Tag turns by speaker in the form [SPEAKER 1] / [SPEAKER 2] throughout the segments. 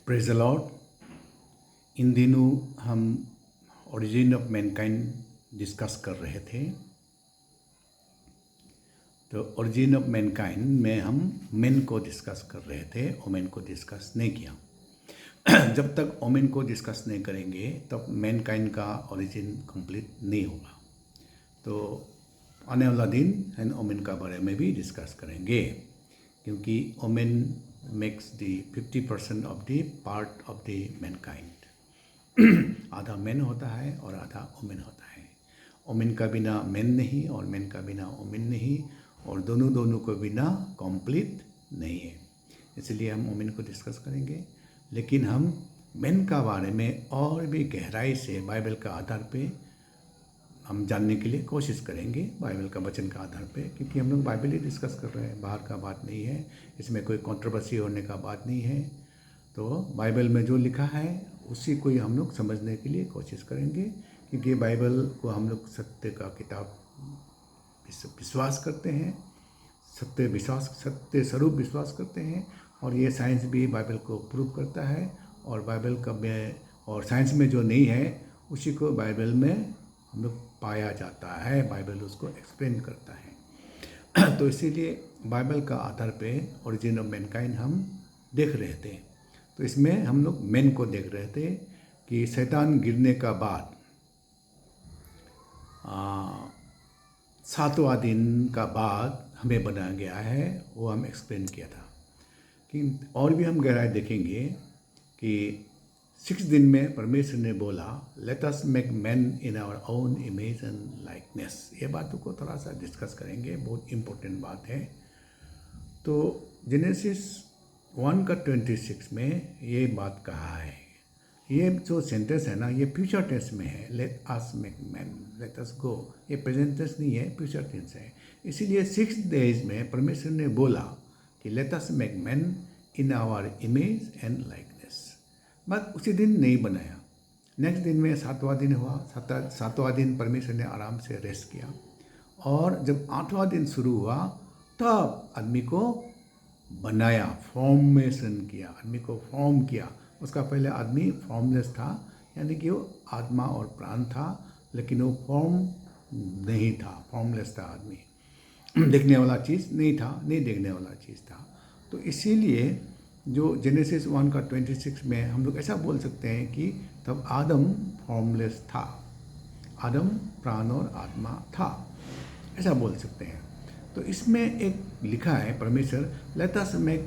[SPEAKER 1] Praise the Lord. इन दिनों हम origin of Mankind discuss कर रहे थे। तो ओरिजिन ऑफ मैनकाइंड में हम मेन को डिस्कस कर रहे थे, ओमेन को डिस्कस नहीं किया। जब तक ओमेन को डिस्कस नहीं करेंगे तब मैनकाइंड का ओरिजिन कंप्लीट नहीं होगा। तो आने वाला दिन हम ओमेन का बारे में भी डिस्कस करेंगे, क्योंकि women makes the 50% of the part of the mankind. आधा मैन होता है और आधा ओमेन होता है। ओमेन का बिना मैन नहीं और मैन का बिना ओमेन नहीं, और दोनों को बिना कंप्लीट नहीं है। इसलिए हम ओमेन को डिस्कस करेंगे, लेकिन हम मैन का बारे में और भी गहराई से बाइबल का आधार पे हम जानने के लिए कोशिश करेंगे, बाइबल का वचन का आधार पे, क्योंकि हम लोग बाइबल ही डिस्कस कर रहे हैं, बाहर का बात नहीं है, इसमें कोई कंट्रोवर्सी होने का बात नहीं है। तो बाइबल में जो लिखा है उसी को ही हम लोग समझने के लिए कोशिश करेंगे, क्योंकि बाइबल को हम लोग सत्य का किताब विश्वास करते हैं, सत्य स्वरूप विश्वास करते हैं। और ये साइंस भी बाइबल को प्रूव करता है, और बाइबल का और साइंस में जो नहीं है उसी को बाइबल में हम लोग पाया जाता है, बाइबल उसको एक्सप्लेन करता है। तो इसीलिए बाइबल का आधार पे ओरिजिन ऑफ मैनकाइंड हम देख रहे थे। तो इसमें हम लोग मैन को देख रहे थे कि शैतान गिरने का बाद 7वां दिन का बाद हमें बनाया गया है, वो हम एक्सप्लेन किया था। कि और भी हम गहराई देखेंगे कि 6 दिन में परमेश्वर ने बोला, let us make man in our own image and likeness. ये बातों को थोड़ा सा डिस्कस करेंगे, बहुत इम्पोर्टेंट बात है। तो जेनेसिस 1:26 में ये बात कहा है। ये जो सेंटेंस है ना, ये फ्यूचर टेंस में है। Let us make man, let us go, ये प्रेजेंट टेंस नहीं है, फ्यूचर टेंस है। इसीलिए 6 डेज में परमेश्वर ने बोला कि let us make man in our image and likeness. बस उसी दिन नहीं बनाया। नेक्स्ट दिन में 7वां दिन हुआ। 7वां दिन परमेश्वर ने आराम से रेस्ट किया, और जब 8वां दिन शुरू हुआ तब आदमी को बनाया, फॉर्मेशन किया, आदमी को फॉर्म किया। उसका पहले आदमी फॉर्मलेस था, यानी कि वो आत्मा और प्राण था, लेकिन वो फॉर्म नहीं था, फॉर्मलेस था आदमी। देखने वाला चीज़ नहीं था, नहीं देखने वाला चीज़ था। तो इसीलिए जो जेनेसिस 1:26 में हम लोग ऐसा बोल सकते हैं कि तब आदम फॉर्मलेस था, आदम प्राण और आत्मा था, ऐसा बोल सकते हैं। तो इसमें एक लिखा है, परमेश्वर let us make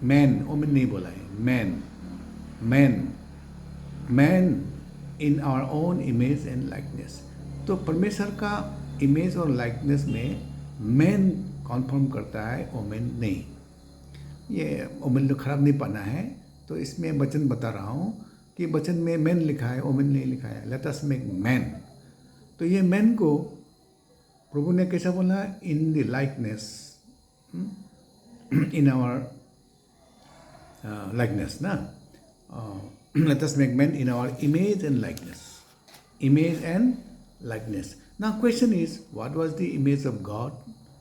[SPEAKER 1] man women नहीं बोला है, man in our own image and likeness. तो परमेश्वर का इमेज और लाइकनेस में मैन कॉन्फर्म करता है, ओमेन नहीं। ये ओमेन तो खराब नहीं पाना है, तो इसमें वचन बता रहा हूँ कि वचन में मैन लिखा है, ओमेन नहीं लिखा है। Let us make man. तो ये मैन को प्रभु ने कैसा बोला? In the likeness, in our likeness ना। Let us make man in our image and likeness, image and likeness. Now question is, what was the image of God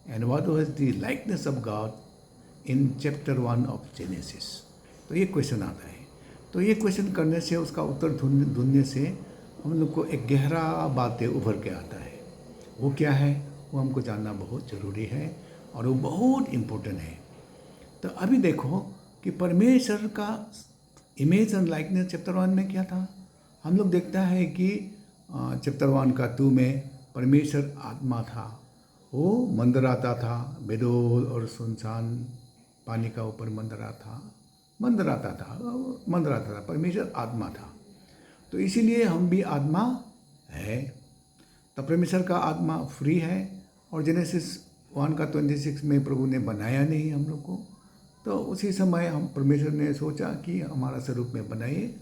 [SPEAKER 1] and what was the likeness of God in chapter 1 of Genesis? तो ये question आता है। तो ये question करने से, उसका उत्तर ढूंढने से हम लोग को एक गहरा बातें उभर के आता है। वो क्या है, वो हमको जानना बहुत ज़रूरी है, और वो बहुत इम्पोर्टेंट है। तो अभी देखो कि परमेश्वर का इमेज एंड लाइकनेस चैप्टर 1 में क्या था। हम लोग देखता है कि चैप्टर 1:2 में परमेश्वर आत्मा था, वो मंडराता था, बेदोल और सुनसान पानी का ऊपर मंडराता था। परमेश्वर आत्मा था, तो इसीलिए हम भी आत्मा है। तो परमेश्वर का आत्मा फ्री है, और जेनेसिस 1:26 में प्रभु ने बनाया नहीं हम लोग को। तो उसी समय हम परमेश्वर ने सोचा कि हमारा स्वरूप में बनाइए,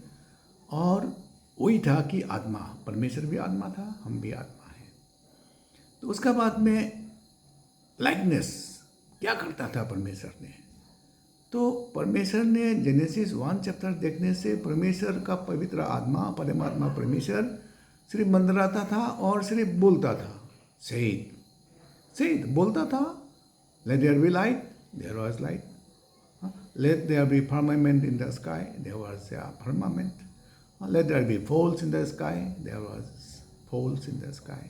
[SPEAKER 1] और वही था कि आत्मा, परमेश्वर भी आत्मा था, हम भी आत्मा है। तो उसका बाद में लाइकनेस क्या करता था परमेश्वर ने? तो परमेश्वर ने जेनेसिस 1 चैप्टर देखने से परमेश्वर का पवित्र आत्मा, परमात्मा परमेश्वर सिर्फ मंडराता था और सिर्फ बोलता था, सेड बोलता था, let there be light, there was light. let there be firmament in the sky, there was a firmament. Let there be poles in the sky, there was poles in the sky.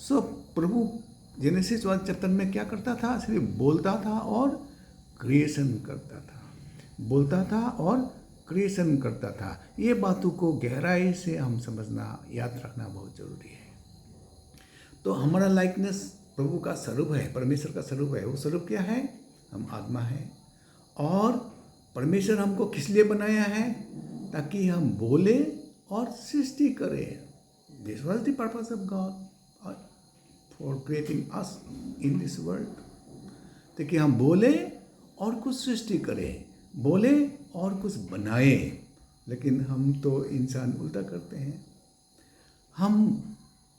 [SPEAKER 1] So Prabhu genesis 1 chapter में क्या करता था? सिर्फ बोलता था और creation करता था, बोलता था और क्रिएशन करता था। ये बातों को गहराई से हम समझना, याद रखना बहुत जरूरी है। तो हमारा लाइकनेस प्रभु का स्वरूप है, परमेश्वर का स्वरूप है। वो स्वरूप क्या है? हम आत्मा है। और परमेश्वर हमको किस लिए बनाया है? ताकि हम बोले और सृष्टि करें। This was the purpose of God for creating us in this world. ताकि हम बोले और कुछ सृष्टि करें, बोले और कुछ बनाए। लेकिन हम तो इंसान उल्टा करते हैं। हम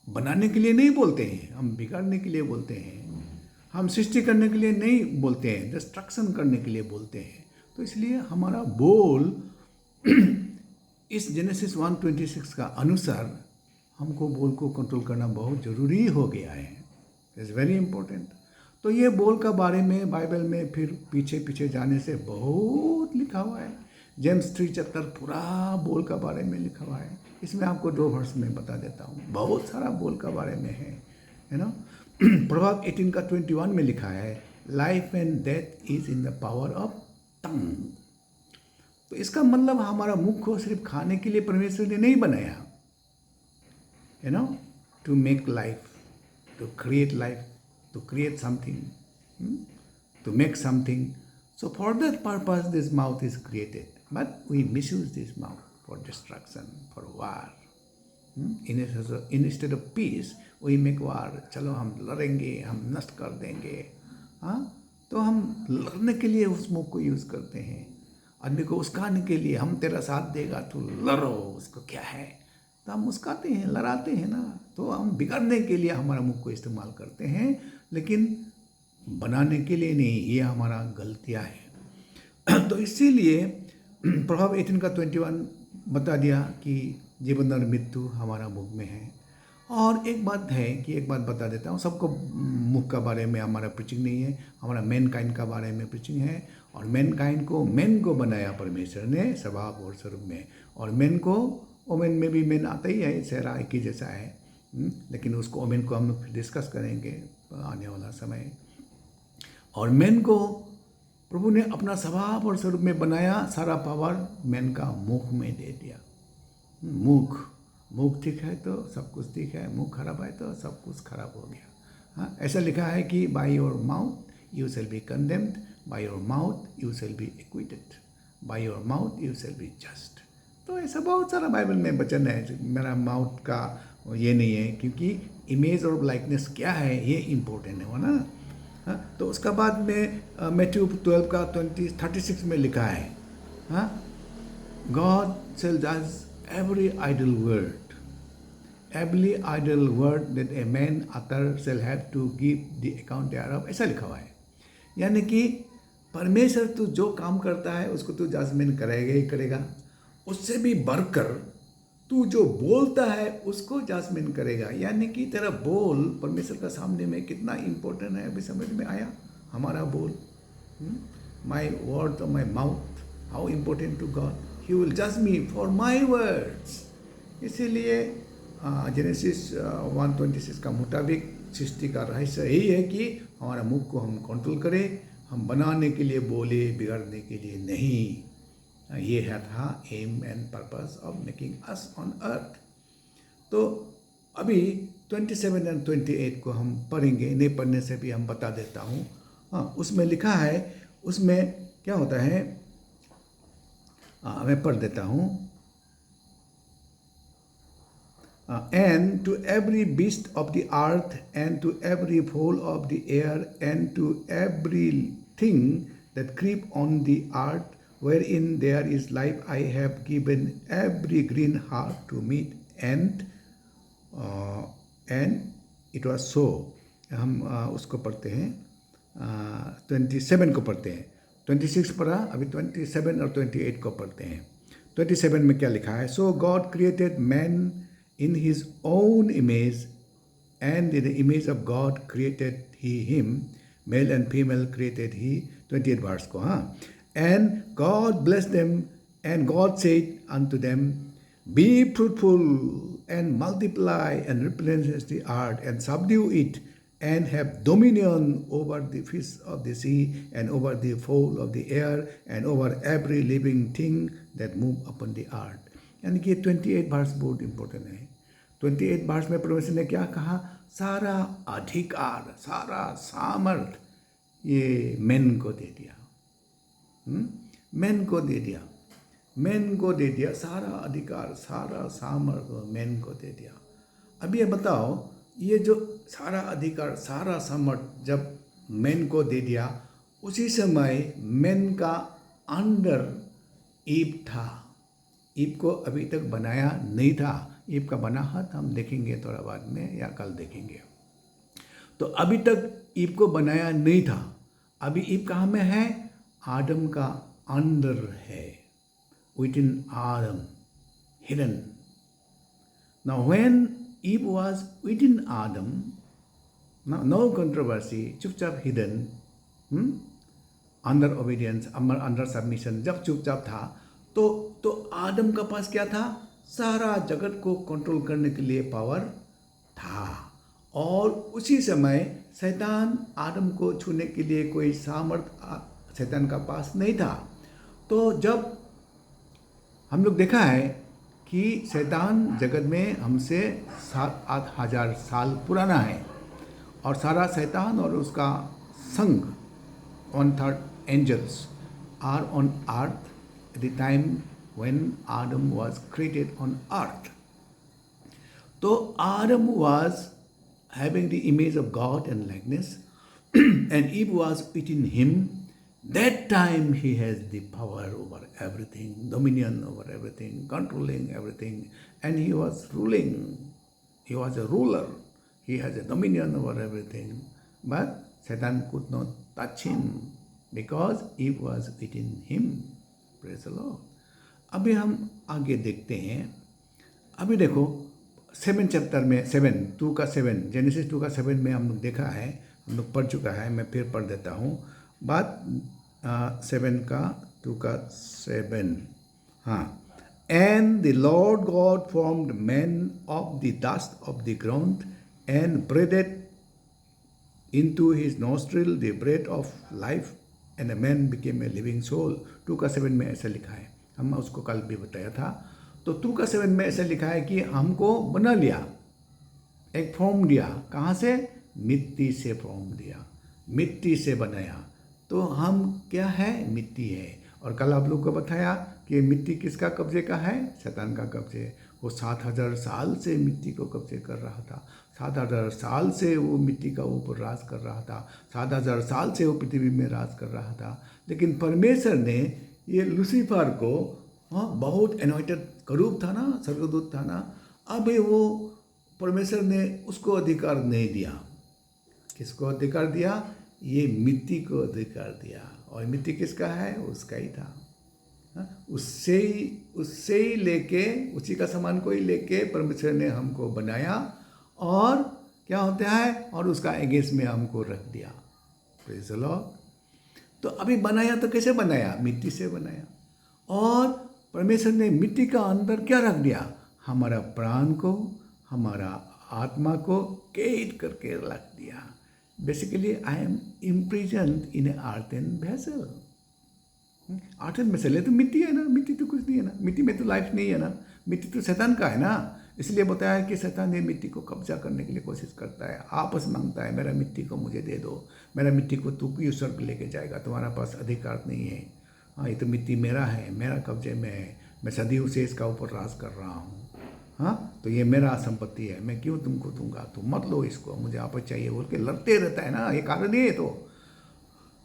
[SPEAKER 1] बनाने के लिए नहीं बोलते हैं, हम बिगाड़ने के लिए बोलते हैं। हम सृष्टि करने के लिए नहीं बोलते हैं, डिस्ट्रक्शन करने के लिए बोलते हैं। तो इसलिए हमारा बोल इस जेनेसिस 1:26 का अनुसार हमको बोल को कंट्रोल करना बहुत ज़रूरी हो गया है। It's very important. तो ये बोल का बारे में बाइबल में फिर पीछे पीछे जाने से बहुत लिखा हुआ है। जेम्स 3 चैप्टर पूरा बोल का बारे में लिखा हुआ है। इसमें आपको 2 वर्ष में बता देता हूँ। बहुत सारा बोल का बारे में है ना। प्रभाव 18 का 21 में लिखा है, life and death is in the power of tongue. तो इसका मतलब हमारा मुख को सिर्फ खाने के लिए परमेश्वर ने नहीं बनाया, you know, to make life, to create something, to make something. So for that purpose this mouth is created, but we misuse this mouth for destruction, for war. Instead of peace we make war. चलो हम लड़ेंगे, हम नष्ट कर देंगे। हाँ, तो हम लड़ने के लिए उस मुख को यूज़ करते हैं। आदमी को उस्काने के लिए, हम तेरा साथ देगा तो लड़ो, उसको क्या है, तो हम मुस्काते हैं, लड़ाते हैं ना। तो हम बिगाड़ने के लिए हमारा मुख को इस्तेमाल करते हैं, लेकिन बनाने के लिए नहीं। ये हमारा गलतियाँ है। तो इसीलिए प्रभाव 18 का 21 बता दिया कि जीवन और मृत्यु हमारा मुख में है। और एक बात है कि एक बात बता देता हूँ, सबको मुख का बारे में हमारा प्रीचिंग नहीं है, हमारा मैन काइंड का बारे में प्रीचिंग है। और मैन काइंड को, मैन को बनाया परमेश्वर ने स्वभाव और स्वरूप में। और मैन को, ओमेन में भी मैन आता ही है, चेहरा एक ही जैसा है। लेकिन उसको, ओमेन को हम लोग डिस्कस करेंगे आने वाला समय। और मैन को प्रभु ने अपना स्वभाव और स्वरूप में बनाया, सारा पावर मैन का मुख में दे दिया। मुख ठीक है तो सब कुछ ठीक है, मुख खराब है तो सब कुछ खराब हो गया। हाँ, ऐसा लिखा है कि by your mouth you shall be condemned, by your mouth you shall be acquitted, by your mouth you shall be just. तो ऐसा बहुत सारा बाइबल में वचन है। मेरा माउथ का ये नहीं है, क्योंकि इमेज और लाइकनेस क्या है ये इम्पोर्टेंट है ना। हाँ, तो उसका बाद में मैथ्यू 12 का 36 में लिखा है, हाँ, गॉड शैल जज every idle word that a man utter shall have to give the account thereof, ऐसा लिखा हुआ है। यानी कि परमेश्वर तू जो काम करता है उसको तू जजमेंट करेगा ही करेगा। उससे भी बढ़कर तू जो बोलता है उसको जजमेंट करेगा। यानी कि तेरा बोल परमेश्वर का सामने में कितना इम्पोर्टेंट है, अभी समझ में आया हमारा बोल। माई वर्ड और my mouth, how important to God. He will judge me for my words. इसीलिए जेनेसिस 1:26 का मुताबिक सृष्टि का रहस्य यही है कि हमारा मुख को हम कंट्रोल करें, हम बनाने के लिए बोले, बिगाड़ने के लिए नहीं। ये है था aim and purpose of making us on earth. तो अभी 27 और 28 को हम पढ़ेंगे, नहीं पढ़ने से भी हम बता देता हूँ। हाँ, उसमें लिखा है, उसमें क्या होता है, मैं पढ़ देता हूँ। And to every beast of the earth and to every fowl of the air and to every thing that creep on the earth where in there is life I have given every green heart to meat and it was so. हम उसको पढ़ते हैं, 27 को पढ़ते हैं। 26 पढ़ा, अभी 27 और 28 को पढ़ते हैं। 27 में क्या लिखा है, so God created man in his own image and in the image of God created he him, male and female created he. 28 verse को, हाँ, And God blessed them, and God said unto them, Be fruitful, and multiply, and replenish the earth, and subdue it, and have dominion over the fish of the sea, and over the fowl of the air, and over every living thing that move upon the earth. यानी कि 28 वर्ष बहुत important है. 28 वर्ष में परमेश्वर ने क्या कहा? सारा अधिकार, सारा सामर्थ ये मैन को दे दिया. मैन को दे दिया. मैन को दे दिया. सारा अधिकार, सारा सामर्थ मैन को दे दिया. अब ये बताओ, ये जो सारा अधिकार, सारा सामर्थ जब मैन को दे दिया, उसी समय मैन का अंडर ईव था. ईव को अभी तक बनाया नहीं था. ईव का बना हाथ हम देखेंगे थोड़ा बाद में या कल देखेंगे. तो अभी तक ईव को बनाया नहीं था. अभी ईव कहाँ में है? आदम का अंदर है. Within Adam, hidden. Now when Eve was within Adam, no controversy, चुपचाप hidden, under obedience, under submission, जब चुपचाप था, तो आदम का पास क्या था? सारा जगत को कंट्रोल करने के लिए पावर था. और उसी समय शैतान आदम को छूने के लिए कोई सामर्थ शैतान का पास नहीं था. तो जब हम लोग देखा है कि शैतान जगत में हमसे 7-8 हजार साल पुराना है, और सारा शैतान और उसका संग 1/3 angels are on earth at the time when Adam was created on earth. तो Adam was having the image of God and likeness, and Eve was within him. That time he has the power over everything, dominion over everything, controlling everything, and he was ruling. He was a ruler. He has a dominion over everything. But Satan could not touch him because Eve was within him. Praise the Lord. अभी हम आगे देखते हैं. अभी देखो 7 chapter में 2 का 7 genesis 2 का 7 में हम लोग देखा है, हम लोग पढ़ चुका है. मैं फिर पढ़ देता हूँ. बात 7 का 2 का 7. हाँ. And the Lord God formed man of the dust of the ground and breathed into his nostril the breath of life, and a man became a living soul. 2 का 7 में ऐसा लिखा है. हम उसको कल भी बताया था. तो 2 का 7 में ऐसा लिखा है कि हमको बना लिया, एक फॉर्म दिया. कहाँ से? मिट्टी से फॉर्म दिया, मिट्टी से बनाया. तो हम क्या है? मिट्टी है. और कल आप लोग को बताया कि मिट्टी किसका कब्जे का है? शैतान का कब्जे. वो 7,000 साल से मिट्टी को कब्जे कर रहा था. 7,000 साल से वो मिट्टी का ऊपर राज कर रहा था. 7,000 साल से वो पृथ्वी में राज कर रहा था. लेकिन परमेश्वर ने ये लूसीफर को, बहुत एनॉइटेड करूब था ना, स्वर्गदूत था ना, अभी वो परमेश्वर ने उसको अधिकार नहीं दिया. किसको अधिकार दिया? ये मिट्टी को अधिकार दिया. और मिट्टी किसका है? उसका ही था. उससे ही लेके, उसी का सामान को ही लेके परमेश्वर ने हमको बनाया. और क्या होता है? और उसका अगेंस्ट में हमको रख दिया. Praise the Lord. तो अभी बनाया तो कैसे बनाया? मिट्टी से बनाया. और परमेश्वर ने मिट्टी का अंदर क्या रख दिया? हमारा प्राण को, हमारा आत्मा को कैद करके रख दिया. Basically, I am imprisoned in an earthen vessel. earthen vessel है तो मिट्टी है ना. मिट्टी तो कुछ नहीं है ना. मिट्टी में तो लाइफ नहीं है ना. मिट्टी तो शैतान का है ना. इसलिए बताया कि शैतान ने मिट्टी को कब्जा करने के लिए कोशिश करता है. आपस मांगता है, मेरा मिट्टी को मुझे दे दो, मेरा मिट्टी को तू भी स्वर्ग लेके जाएगा, तुम्हारा पास अधिकार नहीं है. हाँ, ये तो मिट्टी मेरा है, मेरा कब्जे में है, मैं सदियों से इसका ऊपर राज कर रहा हूँ. हाँ, तो ये मेरा संपत्ति है, मैं क्यों तुमको दूंगा, तुम मत लो इसको, मुझे आपस चाहिए बोल के लड़ते रहता है ना. ये कारण ही है.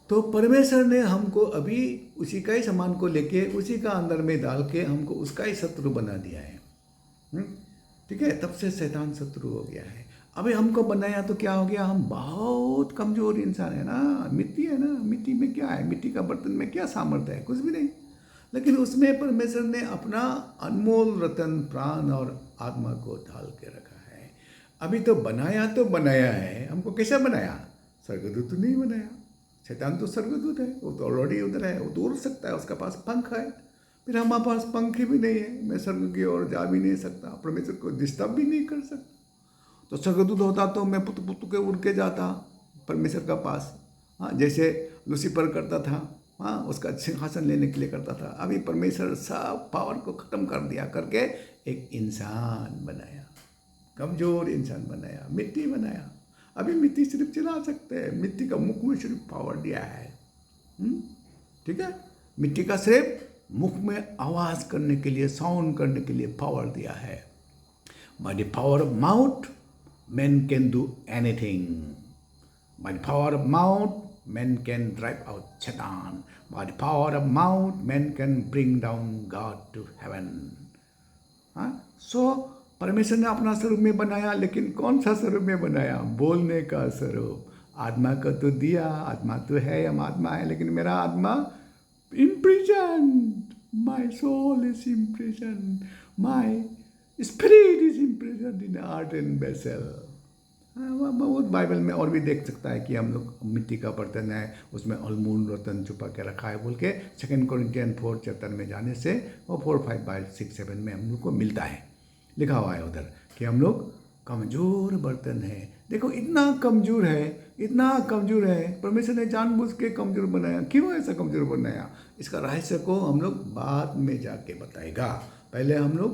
[SPEAKER 1] तो परमेश्वर ने हमको अभी उसी का ही सामान को लेके, उसी का अंदर में डाल के हमको उसका ही शत्रु बना दिया है. ठीक है. तब से शैतान शत्रु हो गया है. अभी हमको बनाया तो क्या हो गया? हम बहुत कमजोर इंसान है ना. मिट्टी है ना. मिट्टी में क्या है? मिट्टी का बर्तन में क्या सामर्थ्य है? कुछ भी नहीं. लेकिन उसमें परमेश्वर ने अपना अनमोल रतन प्राण और आत्मा को ढाल के रखा है. अभी तो बनाया है. हमको कैसा बनाया? स्वर्गदूत नहीं बनाया. शैतान तो स्वर्गदूत है, वो तो ऑलरेडी उधर है, वो तो उड़ सकता है, उसका पास पंख है। फिर हमारे पास पंख भी नहीं है, मैं स्वर्ग की ओर जा भी नहीं सकता, परमेश्वर को डिस्टर्ब भी नहीं कर सकता। तो स्वर्गदूत होता तो मैं पुत पुत के उड़ के जाता परमेश्वर का पास। हाँ, जैसे लूसीफर करता था, हाँ, उसका सिंहासन लेने के लिए करता था। अभी परमेश्वर सब पावर को ख़त्म कर दिया, करके एक इंसान बनाया, कमज़ोर इंसान बनाया, मिट्टी बनाया। अभी मिट्टी सिर्फ चला सकते हैं, मिट्टी का मुख में सिर्फ पावर दिया है। ठीक है, मिट्टी का सिर्फ मुख में आवाज़ करने के लिए, साउंड करने के लिए पावर दिया है। By the power of mouth man can do anything. By the power of mouth man can drive out Satan. By the power of mouth, man can bring down God to heaven. हाँ, सो परमेश्वर ने अपना स्वरूप में बनाया, लेकिन कौन सा स्वरूप में बनाया? बोलने का स्वरूप। आत्मा को तो दिया, आत्मा तो है, हम आत्मा है, लेकिन मेरा आत्मा imprisoned. My soul is imprisoned. My spirit is imprisoned in earthen vessel. बहुत बाइबल में और भी देख सकता है कि हम लोग मिट्टी का बर्तन है, उसमें अनमोल रत्न छुपा के रखा है बोल के 2 कोरिन्थियन 4 चैप्टर में जाने से वो 4, 5, 5, 6, 7 में हम लोग को मिलता है, लिखा हुआ है उधर कि हम लोग कमज़ोर बर्तन है। देखो इतना कमज़ोर है, इतना कमज़ोर है, परमेश्वर ने जानबूझ के कमज़ोर बनाया। क्यों ऐसा कमज़ोर बनाया? इसका रहस्य को हम लोग बाद में जाके बताएगा। पहले हम लोग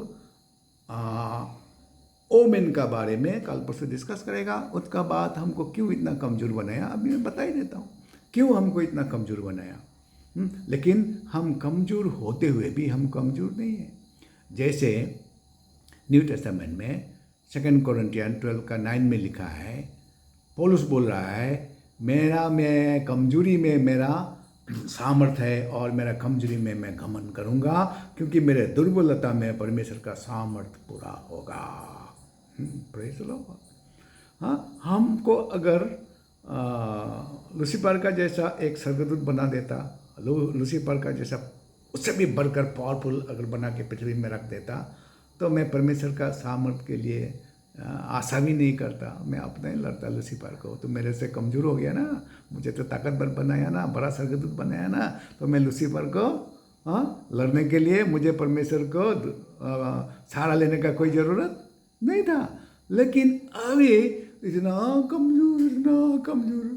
[SPEAKER 1] ओमेन का बारे में कल परसों डिस्कस करेगा। उसका बाद हमको क्यों इतना कमज़ोर बनाया अभी मैं बता ही देता हूँ, क्यों हमको इतना कमज़ोर बनाया। लेकिन हम कमज़ोर होते हुए भी हम कमज़ोर नहीं हैं। जैसे न्यू टेस्टामेंट में 2 कोरिन्थियन 12 का 9 में लिखा है, पौलुस बोल रहा है, मैं कमज़ोरी में मेरा सामर्थ है और मेरा कमज़ोरी में मैं घमंड करूँगा, क्योंकि मेरे दुर्बलता में परमेश्वर का सामर्थ पूरा होगा। Praise the Lord. हाँ, हमको अगर लूसीफर का जैसा एक स्वर्गदूत बना देता, लूसीफर का जैसा उससे भी बढ़कर पावरफुल अगर बना के पृथ्वी में रख देता, तो मैं परमेश्वर का सामर्थ के लिए आशा भी नहीं करता, मैं अपना ही लड़ता लूसीफर को। तो मेरे से कमज़ोर हो गया ना, मुझे तो ताकतवर बनाया ना, बड़ा स्वर्गदूत बनाया ना, तो मैं लूसीफर को लड़ने के लिए मुझे परमेश्वर को सहारा लेने का कोई ज़रूरत नहीं था। लेकिन अभी इतना कमज़ोर,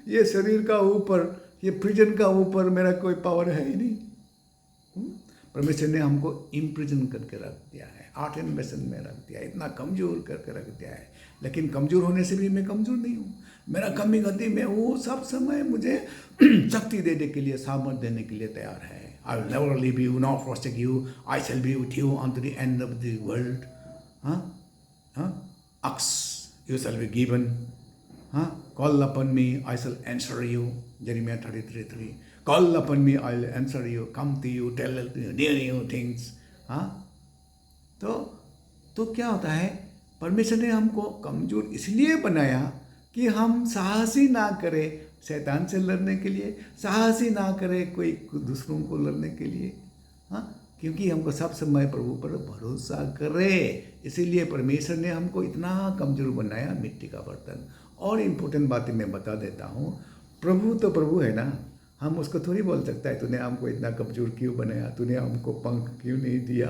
[SPEAKER 1] ये शरीर का ऊपर, ये प्रिजन का ऊपर मेरा कोई पावर है ही नहीं। परमेश्वर ने हमको इम्प्रिजन करके रख दिया है, earthen vessel में रख दिया है, इतना कमज़ोर करके रख दिया है। लेकिन कमज़ोर होने से भी मैं कमज़ोर नहीं हूँ। मेरा कमी गति में वो सब समय मुझे शक्ति देने के लिए, सामर्थ देने के लिए तैयार है। I will never leave you nor forsake you. I shall be with you unto the end of the world. Ask, you shall be given. Call upon me, I shall answer you. Jeremiah 33:3. Call upon me, I will answer you. Come to you, tell you, near you things. तो क्या होता है? परमेश्वर ने हमको कमज़ोर इसलिए बनाया कि हम साहसी ना करें शैतान से लड़ने के लिए, साहसी ना करें कोई दूसरों को लड़ने के लिए। क्योंकि हमको सब समय प्रभु पर भरोसा करे, इसीलिए परमेश्वर ने हमको इतना कमज़ोर बनाया, मिट्टी का बर्तन। और इम्पोर्टेंट बातें मैं बता देता हूँ, प्रभु तो प्रभु है ना, हम उसको थोड़ी बोल सकता है तूने हमको इतना कमज़ोर क्यों बनाया, तूने हमको पंख क्यों नहीं दिया,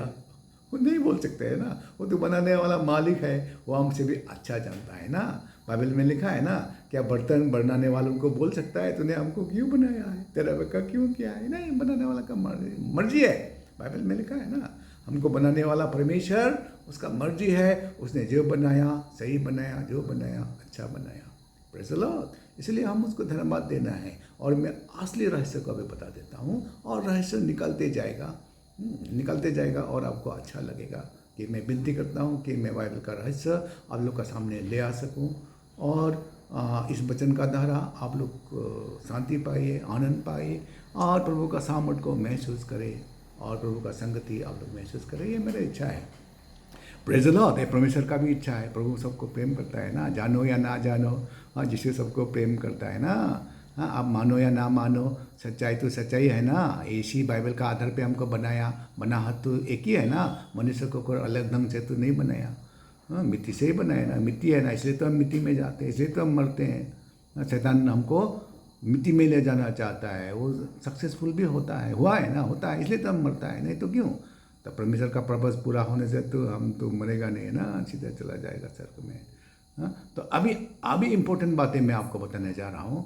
[SPEAKER 1] वो नहीं बोल सकते है ना। वो तो बनाने वाला मालिक है, वो हमसे भी अच्छा जानता है ना। बाइबल में लिखा है ना, क्या बर्तन बनाने वालों को बोल सकता है तूने हमको क्यों बनाया है, तेरा बक्का क्यों किया है? नहीं, बनाने वाला का मर्जी है। बाइबल में लिखा है ना, हमको बनाने वाला परमेश्वर, उसका मर्जी है, उसने जो बनाया सही बनाया, जो बनाया अच्छा बनाया। Praise the Lord. इसलिए हम उसको धन्यवाद देना है। और मैं असली रहस्य को अभी बता देता हूँ, और रहस्य निकलते जाएगा और आपको अच्छा लगेगा। कि मैं विनती करता हूँ कि मैं बाइबल का रहस्य आप लोग का सामने ले आ सकूँ, और इस वचन का द्वारा आप लोग शांति पाइए, आनंद पाइए, और प्रभु का सामर्थ को महसूस करें, और प्रभु का संगति आप लोग महसूस करें। ये मेरी इच्छा है। Praise the Lord. परमेश्वर का भी इच्छा है। प्रभु सबको प्रेम करता है ना, जानो या ना जानो, जिसे सबको प्रेम करता है ना। आप मानो या ना मानो, सच्चाई तो सच्चाई है ना। इसी बाइबल का आधार पे हमको बनाहट तो एक ही है ना। मनुष्य को कोई अलग ढंग से तो नहीं बनाया, मिट्टी से ही बनाया ना। मिट्टी है ना, इसलिए तो हम मिट्टी में जाते हैं, इसलिए तो हम मरते हैं। शैतान हमको मिट्टी में ले जाना चाहता है वो सक्सेसफुल भी होता है, हुआ है ना, होता है, इसलिए तो हम मरता है, नहीं तो क्यों। तो परमेश्वर का पर्पस पूरा होने से तो हम तो मरेगा नहीं ना, सीधा चला जाएगा स्वर्ग में। हाँ, तो अभी इम्पोर्टेंट बातें मैं आपको बताने जा रहा हूँ।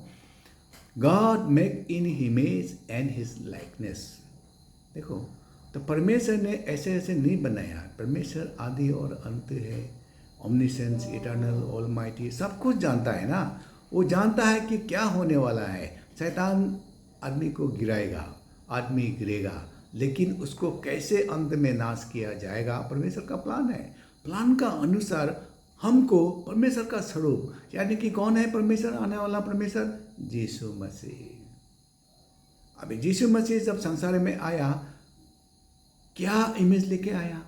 [SPEAKER 1] God make in image and his likeness. देखो, तो परमेश्वर ने ऐसे ऐसे नहीं बनाया। परमेश्वर आदि और अंत है, ओमनिसेंस, इटर्नल, ऑलमाइटी, सब कुछ जानता है ना। वो जानता है कि क्या होने वाला है। शैतान आदमी को गिराएगा, आदमी गिरेगा, लेकिन उसको कैसे अंत में नाश किया जाएगा, परमेश्वर का प्लान है। प्लान का अनुसार हमको परमेश्वर का स्वरूप, यानी कि कौन है परमेश्वर, आने वाला परमेश्वर, यीशु मसीह। अभी यीशु मसीह जब संसार में आया, क्या इमेज लेके आया?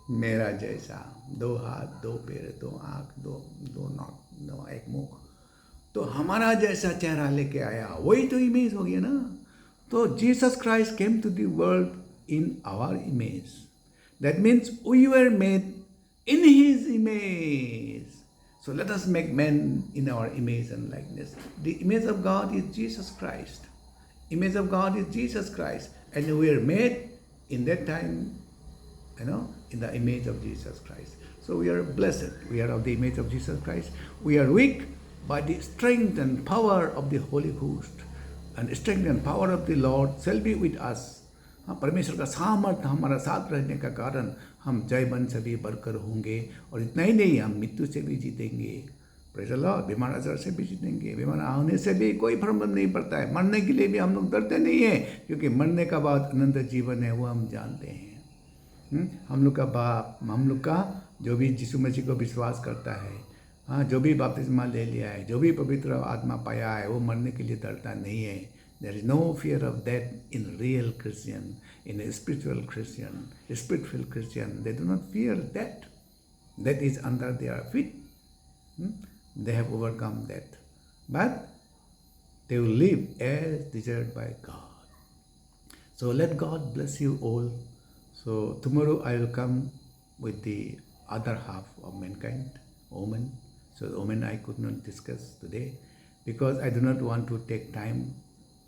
[SPEAKER 1] मेरा जैसा, 2 हाथ, 2 पैर, 2 आँख, दो नाक, 2 एक मुख, तो हमारा जैसा चेहरा लेके आया, वही तो इमेज हो गया ना। तो Jesus Christ came to the world in our image. That means we were made in his image. So let us make men in our image and likeness. The image of God is Jesus Christ. Image of God is Jesus Christ. And we are made in that time, in the image of Jesus Christ. So we are blessed. We are of the image of Jesus Christ. We are weak by the strength and power of the Holy Ghost. And strength and power of the Lord shall be with us. हाँ, परमेश्वर का सामर्थ्य हमारा साथ रहने का कारण हम जयवंत से भी बढ़कर होंगे। और इतना ही नहीं, हम मृत्यु से भी जीतेंगे। Praise the Lord. बीमार आजार से भी जीतेंगे। बीमार आने से भी कोई प्रॉब्लम नहीं पड़ता है। मरने के लिए भी हम लोग डरते नहीं हैं, क्योंकि मरने का बाद अनंत जीवन है, वो हम जानते हैं। हम लोग का बाप, हम लोग का जो भी यीशु मसीह को विश्वास करता है, हाँ, जो भी बपतिस्मा ले लिया है, जो भी पवित्र आत्मा पाया है, वो मरने के लिए डरता नहीं है। There is no fear of death in real Christian, in a spiritual Christian, a spiritual Christian. They do not fear death. Death is under their feet. They have overcome death. But they will live as desired by God. So let God bless you all. So tomorrow I will come with the other half of mankind, woman. So woman I could not discuss today because I do not want to take time.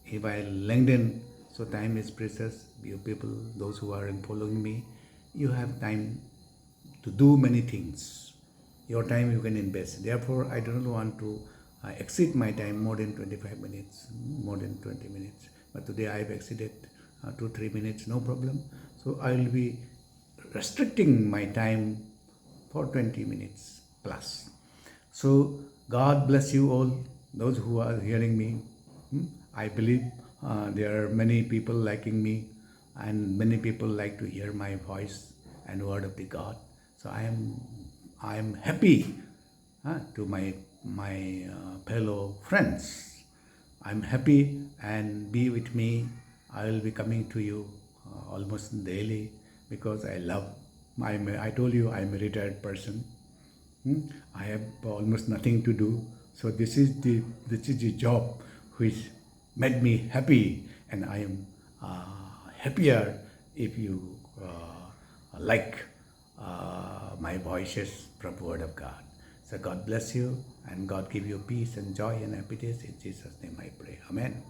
[SPEAKER 1] If I lengthen, so time is precious. You people, those who are following me, you have time to do many things. Your time you can invest. Therefore, I do not want to exceed my time more than 25 minutes, more than 20 minutes. But today I have exceeded 2-3 minutes, no problem. So I will be restricting my time for 20 minutes plus. So God bless you all, those who are hearing me. I believe there are many people liking me, and many people like to hear my voice and word of the God. So I am happy to my fellow friends. I'm happy, and be with me. I will be coming to you almost daily because I love. I told you I'm a retired person. I have almost nothing to do. So this is the job which made me happy, and I am happier if you like my voices from the Word of God. So God bless you, and God give you peace and joy and happiness. In Jesus' name I pray. Amen.